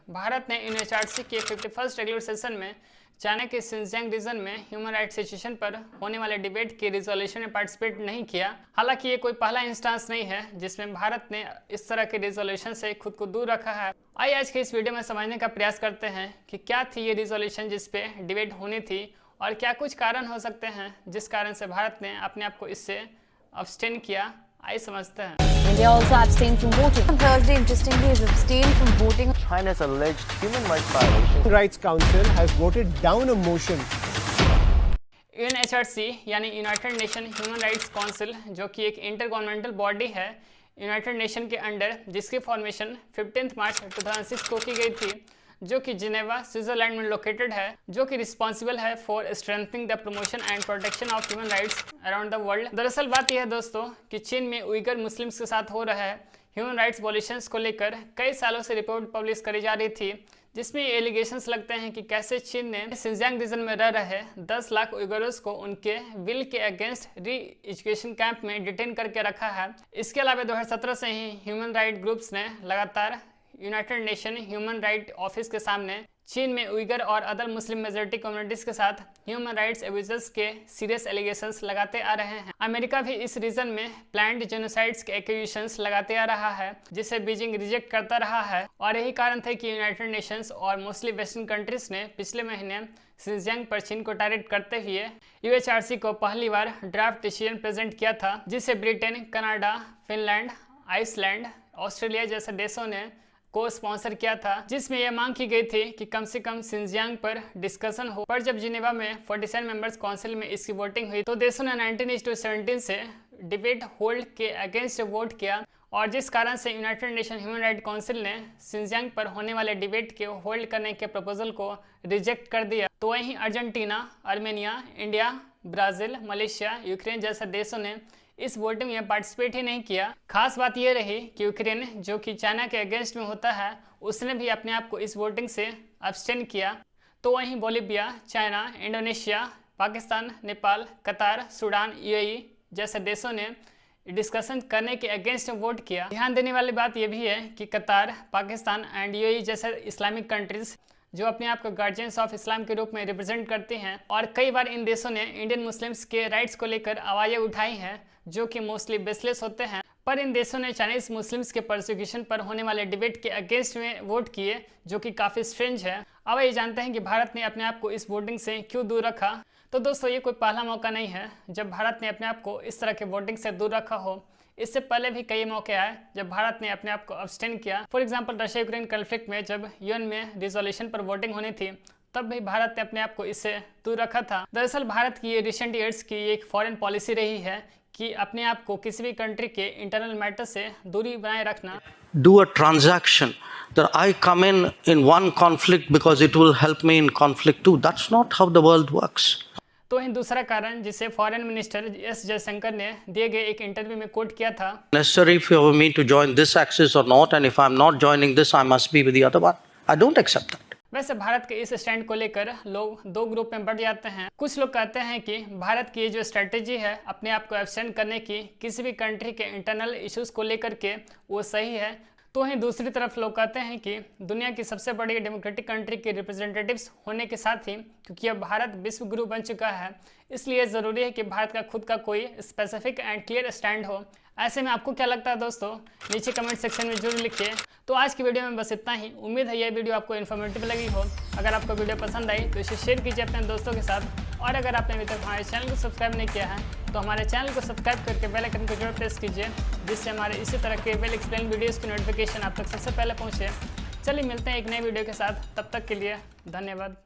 भारत ने यूएनएचआरसी के 51st regular session में चाइना के शिनजियांग रीजन में ह्यूमन राइट्स सिचुएशन पर होने वाले डिबेट के रिजोल्यूशन में पार्टिसिपेट नहीं किया। हालांकि ये कोई पहला इंस्टेंस नहीं है जिसमें भारत ने इस तरह के रिजोल्यूशन से खुद को दूर रखा है। आइए आज के इस वीडियो में समझने का प्रयास करते हैं कि क्या थी ये रिजोल्यूशन जिस पे डिबेट होनी थी और क्या कुछ कारण हो सकते हैं जिस कारण से भारत ने अपने आप को इससे अब्सटेन किया। आइए समझते हैं। India also abstained from voting. On Thursday, interestingly, is abstained from voting. China's alleged human rights violation. Rights Council has voted down a motion. UNHRC यानी united nation human rights council, जो कि एक inter governmental body है united nation के under, जिसकी formation 15 मार्च 2006 को की गई थी, जो कि जिनेवा स्विट्जरलैंड में लोकेटेड है, जो कि रिस्पॉन्सिबल है for strengthening the promotion and protection of human rights around the world. दरअसल बात यह है दोस्तों कि चीन में उइगर मुस्लिम्स के साथ हो रहा है ह्यूमन राइट्स वॉल्यूशंस को लेकर कई सालों से रिपोर्ट पब्लिश करी जा रही थी, जिसमें एलिगेशंस लगते हैं कि कैसे चीन ने शिनजियांग रीजन में रह रहे 10 लाख उइगर्स को उनके विल के अगेंस्ट री एजुकेशन कैंप में डिटेन करके रखा है। इसके अलावा 2017 से ही ह्यूमन राइट ग्रुप्स ने लगातार United nation human right office के सामने चीन में उइगर और अदर मुस्लिम मेजॉरिटी कम्युनिटीज के साथ ह्यूमन राइट्स एब्यूजेस के सीरियस एलिगेशंस लगाते आ रहे हैं। अमेरिका भी इस रीजन में प्लान्ड जेनोसाइड्स के एक्यूजेशंस लगाते आ रहा है, जिसे बीजिंग रिजेक्ट करता रहा है। और यही कारण था कि यूनाइटेड नेशंस और मोस्टली वेस्टर्न कंट्रीज ने पिछले महीने शिनजियांग पर चीन को टारगेट करते हुए यूएनएचआरसी को पहली बार ड्राफ्ट डिसीजन प्रेजेंट किया था, जिसे Britain, Canada, Finland, Iceland, Australia जैसे देशों ने को स्पॉन्सर किया था, जिसमें यह मांग की गई थी कि कम से कम शिनजियांग पर डिस्कशन हो। पर जब जिनेवा में 47 मेंबर्स काउंसिल में इसकी वोटिंग हुई तो देशों ने 19:17 से डिबेट होल्ड के अगेंस्ट वोट किया, और जिस कारण से United nation human right council ने शिनजियांग पर होने वाले डिबेट के होल्ड करने के प्रपोजल को रिजेक्ट कर दिया। तो वहीं Argentina, Armenia, India, Brazil, Malaysia, Ukraine जैसे देशों ने इस वोटिंग में पार्टिसिपेट ही नहीं किया। खास बात यह रही कि यूक्रेन, जो कि चाइना के अगेंस्ट में होता है, उसने भी अपने आप को इस वोटिंग से अब्सटेन किया। तो वहीं Bolivia, China, Indonesia, Pakistan, Nepal, कतार, सूडान, यूएई जैसे देशों ने डिस्कशन करने के अगेंस्ट में वोट किया। ध्यान देने वाली बात यह भी है कि कतार, पाकिस्तान एंड यूएई जैसे इस्लामिक कंट्रीज जो अपने आप को गार्जियंस ऑफ इस्लाम के रूप में रिप्रेजेंट करते हैं, और कई बार इन देशों ने इंडियन मुस्लिम्स के राइट्स को लेकर आवाज़ें उठाई हैं, जो कि मोस्टली बेसलेस होते हैं। पर इन देशों ने चाइनीज मुस्लिम्स के प्रोसिक्यूशन पर होने वाले डिबेट के अगेंस्ट में वोट किए, जो कि काफ़ी स्ट्रेंज है। अब ये जानते हैं कि भारत ने अपने आप को इस वोटिंग से क्यों दूर रखा। तो दोस्तों, ये कोई पहला मौका नहीं है जब भारत ने अपने आप को इस तरह के वोटिंग से दूर रखा हो। इससे पहले भी कई मौके आए जब भारत ने अपने आप को अब्सटेन किया। For example, Russia Ukraine conflict में जब यूएन में रिजोल्यूशन पर वोटिंग होनी थी, तब भी भारत ने अपने आप को इससे दूर रखा था। दरअसल भारत की ये रिसेंट ईयर्स की एक फॉरेन पॉलिसी रही है कि अपने आप को किसी भी कंट्री के इंटरनल मैटर से दूरी बनाए रखना। Do a transaction that I come in one conflict because it will help me in conflict too. That's not how the world works. तो इन दूसरा कारण जिसे फॉरेन मिनिस्टर एस जयशंकर ने दिए गए एक इंटरव्यू में कोट किया था, Necessary for me to join this axis or not, and if I'm not joining this, I must be with the other one. I don't accept that. वैसे भारत के इस स्टैंड को लेकर लोग दो ग्रुप में बढ़ जाते हैं। कुछ लोग कहते हैं कि भारत की जो स्ट्रेटेजी है अपने आप को एब्सेंट करने की किसी भी कंट्री के इंटरनल इश्यूज को लेकर के, वो सही है। तो वहीं दूसरी तरफ लोग कहते हैं कि दुनिया की सबसे बड़ी डेमोक्रेटिक कंट्री के रिप्रेजेंटेटिव्स होने के साथ ही, क्योंकि अब भारत विश्व गुरु बन चुका है, इसलिए ज़रूरी है कि भारत का खुद का कोई स्पेसिफिक एंड क्लियर स्टैंड हो। ऐसे में आपको क्या लगता है दोस्तों, नीचे कमेंट सेक्शन में जरूर लिखिए। तो आज की वीडियो में बस इतना ही। उम्मीद है यह वीडियो आपको इन्फॉर्मेटिव लगी हो। अगर आपको वीडियो पसंद आई तो इसे शेयर कीजिए अपने दोस्तों के साथ, और अगर आपने अभी तक हमारे चैनल को सब्सक्राइब नहीं किया है तो हमारे चैनल को सब्सक्राइब करके बेल आइकन को जरूर प्रेस कीजिए, जिससे हमारे इसी तरह के वेल एक्सप्लेन वीडियोज़ की नोटिफिकेशन आप तक सबसे पहले पहुँचे। चलिए मिलते हैं एक नए वीडियो के साथ, तब तक के लिए धन्यवाद।